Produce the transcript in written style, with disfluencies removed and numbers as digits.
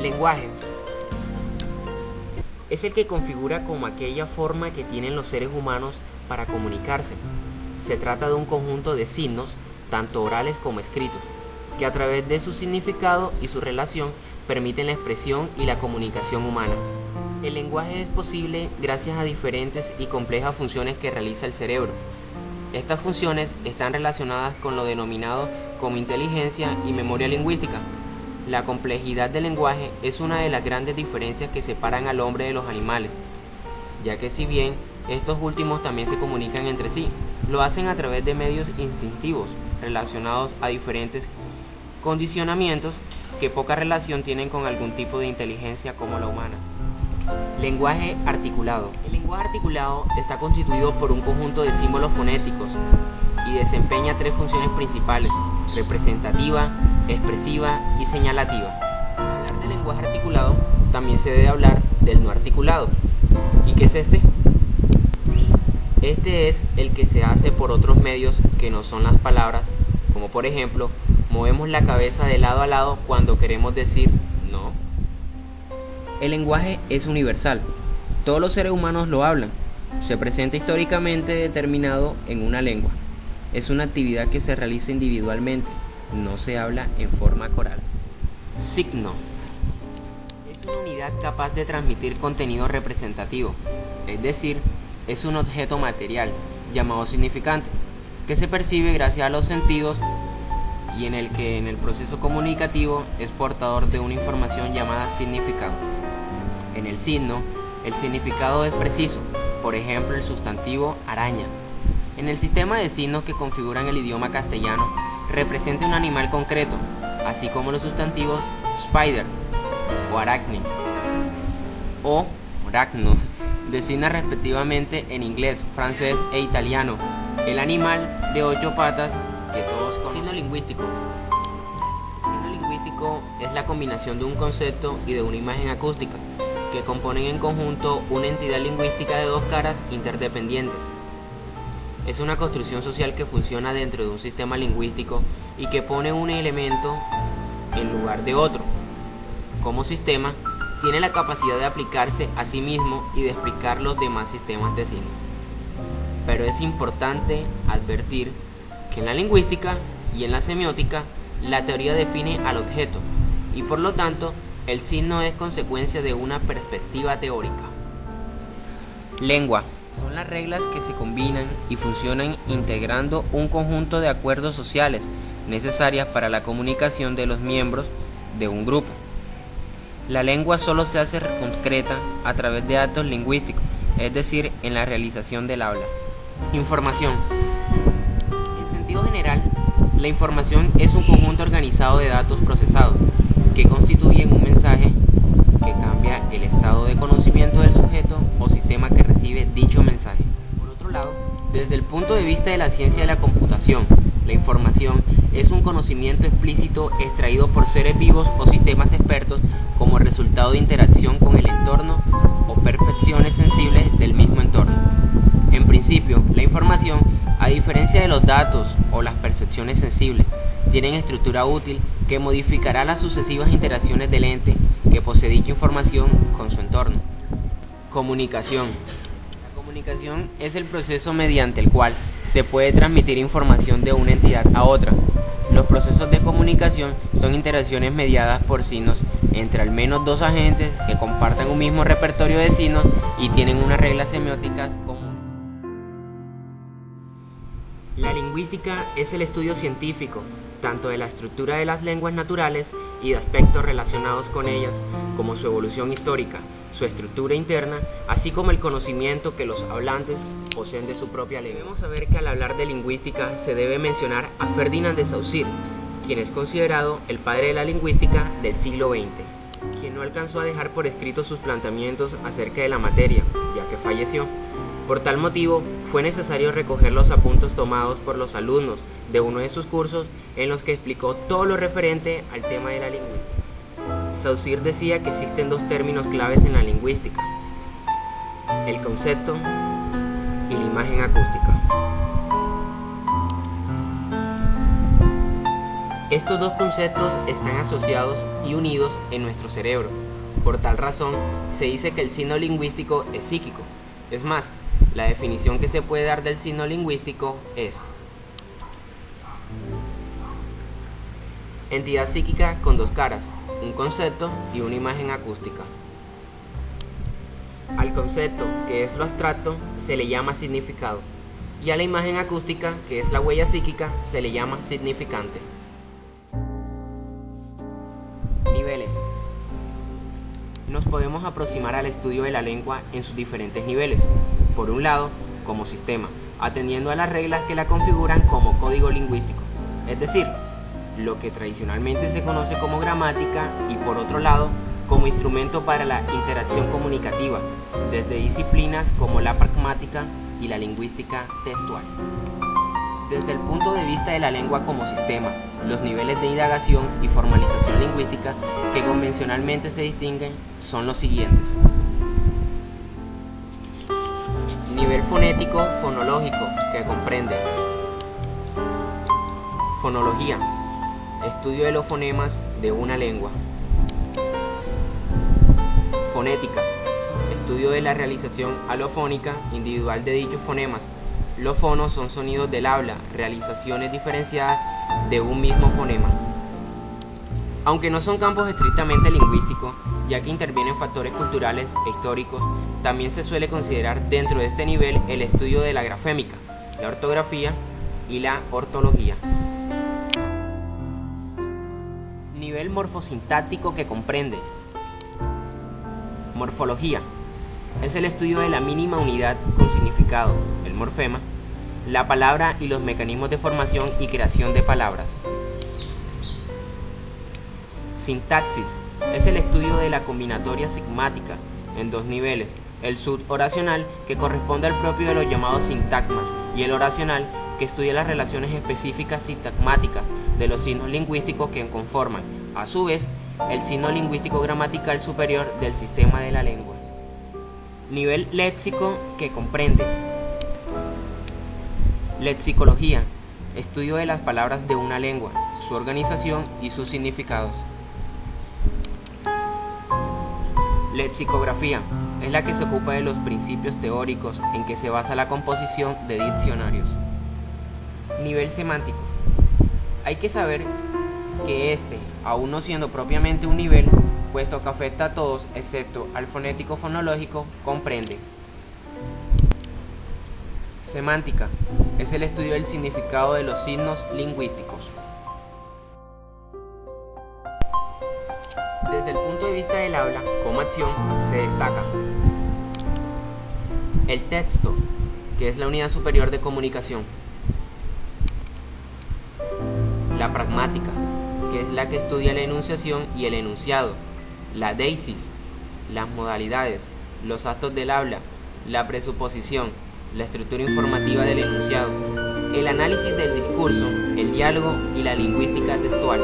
Lenguaje es el que configura como aquella forma que tienen los seres humanos para comunicarse. Se trata de un conjunto de signos, tanto orales como escritos, que a través de su significado y su relación permiten la expresión y la comunicación humana. El lenguaje es posible gracias a diferentes y complejas funciones que realiza el cerebro. Estas funciones están relacionadas con lo denominado como inteligencia y memoria lingüística. La complejidad del lenguaje es una de las grandes diferencias que separan al hombre de los animales, ya que si bien estos últimos también se comunican entre sí, lo hacen a través de medios instintivos relacionados a diferentes condicionamientos que poca relación tienen con algún tipo de inteligencia como la humana. Lenguaje articulado. El lenguaje articulado está constituido por un conjunto de símbolos fonéticos y desempeña tres funciones principales: representativa, expresiva y señalativa. Al hablar del lenguaje articulado, también se debe hablar del no articulado. ¿Y qué es este? Este es el que se hace por otros medios que no son las palabras, como por ejemplo, movemos la cabeza de lado a lado cuando queremos decir no. El lenguaje es universal. Todos los seres humanos lo hablan. Se presenta históricamente determinado en una lengua. Es una actividad que se realiza individualmente. No se habla en forma coral. Signo. Es una unidad capaz de transmitir contenido representativo. Es decir, es un objeto material, llamado significante, que se percibe gracias a los sentidos y en el que en el proceso comunicativo es portador de una información llamada significado. En el signo, el significado es preciso, por ejemplo el sustantivo araña. En el sistema de signos que configuran el idioma castellano, representa un animal concreto, así como los sustantivos spider o aracne o aracno, designa respectivamente en inglés, francés e italiano el animal de 8 patas que todos conocen. Signo lingüístico. El signo lingüístico es la combinación de un concepto y de una imagen acústica, que componen en conjunto una entidad lingüística de dos caras interdependientes. Es una construcción social que funciona dentro de un sistema lingüístico y que pone un elemento en lugar de otro. Como sistema, tiene la capacidad de aplicarse a sí mismo y de explicar los demás sistemas de signos. Pero es importante advertir que en la lingüística y en la semiótica, la teoría define al objeto y por lo tanto, el signo es consecuencia de una perspectiva teórica. Lengua. Son las reglas que se combinan y funcionan integrando un conjunto de acuerdos sociales necesarias para la comunicación de los miembros de un grupo. La lengua solo se hace concreta a través de actos lingüísticos, es decir, en la realización del habla. Información. En sentido general, la información es un conjunto organizado de datos procesados que constituyen un mensaje que cambia el estado de conocimiento del sujeto o sistema que recibe dicho mensaje. Por otro lado, desde el punto de vista de la ciencia de la computación, la información es un conocimiento explícito extraído por seres vivos o sistemas expertos como resultado de interacción con el entorno o percepciones sensibles del mismo entorno. En principio, la información, a diferencia de los datos o las percepciones sensibles, tienen estructura útil que modificará las sucesivas interacciones del ente que posee dicha información con su entorno. Comunicación. La comunicación es el proceso mediante el cual se puede transmitir información de una entidad a otra. Los procesos de comunicación son interacciones mediadas por signos entre al menos dos agentes que compartan un mismo repertorio de signos y tienen unas reglas semióticas comunes. La lingüística es el estudio científico tanto de la estructura de las lenguas naturales y de aspectos relacionados con ellas, como su evolución histórica, su estructura interna, así como el conocimiento que los hablantes poseen de su propia lengua. Debemos saber que al hablar de lingüística se debe mencionar a Ferdinand de Saussure, quien es considerado el padre de la lingüística del siglo XX, quien no alcanzó a dejar por escrito sus planteamientos acerca de la materia, ya que falleció. Por tal motivo, fue necesario recoger los apuntes tomados por los alumnos de uno de sus cursos en los que explicó todo lo referente al tema de la lingüística. Saussure decía que existen dos términos claves en la lingüística: el concepto y la imagen acústica. Estos dos conceptos están asociados y unidos en nuestro cerebro. Por tal razón, se dice que el signo lingüístico es psíquico. Es más, la definición que se puede dar del signo lingüístico es: entidad psíquica con dos caras, un concepto y una imagen acústica. Al concepto, que es lo abstracto, se le llama significado, y a la imagen acústica, que es la huella psíquica, se le llama significante. Niveles. Nos podemos aproximar al estudio de la lengua en sus diferentes niveles. Por un lado, como sistema, atendiendo a las reglas que la configuran como código lingüístico, es decir, lo que tradicionalmente se conoce como gramática, y por otro lado, como instrumento para la interacción comunicativa, desde disciplinas como la pragmática y la lingüística textual. Desde el punto de vista de la lengua como sistema, los niveles de indagación y formalización lingüística que convencionalmente se distinguen son los siguientes. Nivel fonético fonológico, que comprende fonología, estudio de los fonemas de una lengua. Fonética, estudio de la realización alofónica individual de dichos fonemas. Los fonos son sonidos del habla, realizaciones diferenciadas de un mismo fonema. Aunque no son campos estrictamente lingüísticos, ya que intervienen factores culturales e históricos, también se suele considerar dentro de este nivel el estudio de la grafémica, la ortografía y la ortología. Nivel morfosintáctico, que comprende morfología. Es el estudio de la mínima unidad con significado, el morfema, la palabra y los mecanismos de formación y creación de palabras. Sintaxis. Es el estudio de la combinatoria sigmática en dos niveles, el suboracional, que corresponde al propio de los llamados sintagmas, y el oracional, que estudia las relaciones específicas sintagmáticas de los signos lingüísticos que conforman, a su vez, el signo lingüístico gramatical superior del sistema de la lengua. Nivel léxico, que comprende lexicología, estudio de las palabras de una lengua, su organización y sus significados. Lexicografía es la que se ocupa de los principios teóricos en que se basa la composición de diccionarios. Nivel semántico. Hay que saber que este, aún no siendo propiamente un nivel, puesto que afecta a todos excepto al fonético fonológico, comprende. Semántica es el estudio del significado de los signos lingüísticos. Desde el punto de vista del habla como acción se destaca el texto, que es la unidad superior de comunicación, la pragmática, que es la que estudia la enunciación y el enunciado, la deixis, las modalidades, los actos del habla, la presuposición, la estructura informativa del enunciado, el análisis del discurso, el diálogo y la lingüística textual.